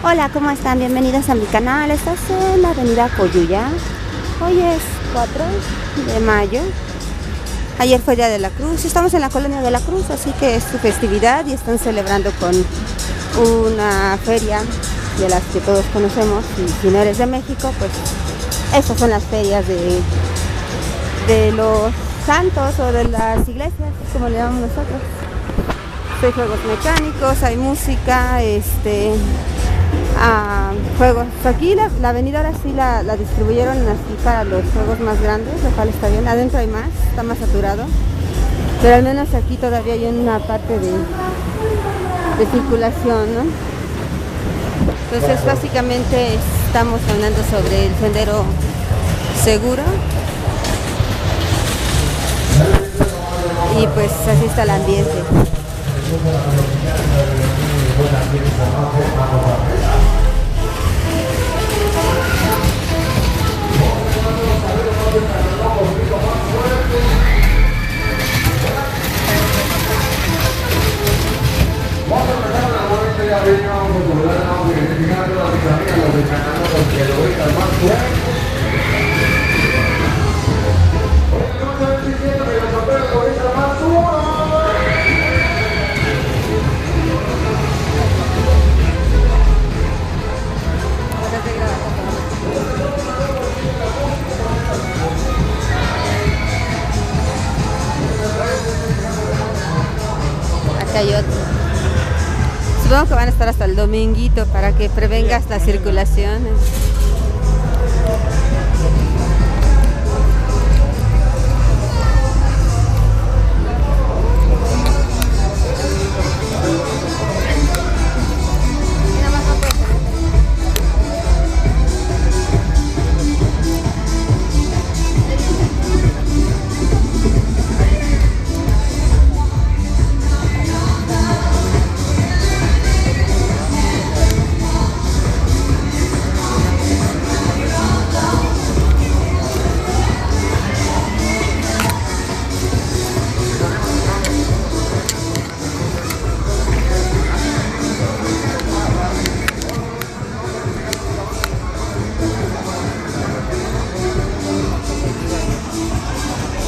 Hola, ¿cómo están? Bienvenidos a mi canal. Estás en la avenida Coyuya. Hoy es 4 de mayo. Ayer fue Día de la Cruz. Estamos en la colonia de la Cruz, así que es su festividad y están celebrando con una feria de las que todos conocemos. Y si no eres de México, pues estas son las ferias de los santos o de las iglesias, como le llamamos nosotros. Hay juegos mecánicos, hay música, juegos. Aquí la avenida ahora sí la distribuyeron así para los juegos más grandes, lo cual está bien. Adentro hay más, está más saturado, pero al menos aquí todavía hay una parte de circulación, ¿no? Entonces básicamente estamos hablando sobre el sendero seguro y pues así está el ambiente. Acá hay otro. Supongo que van a estar hasta el dominguito para que prevengas las circulaciones.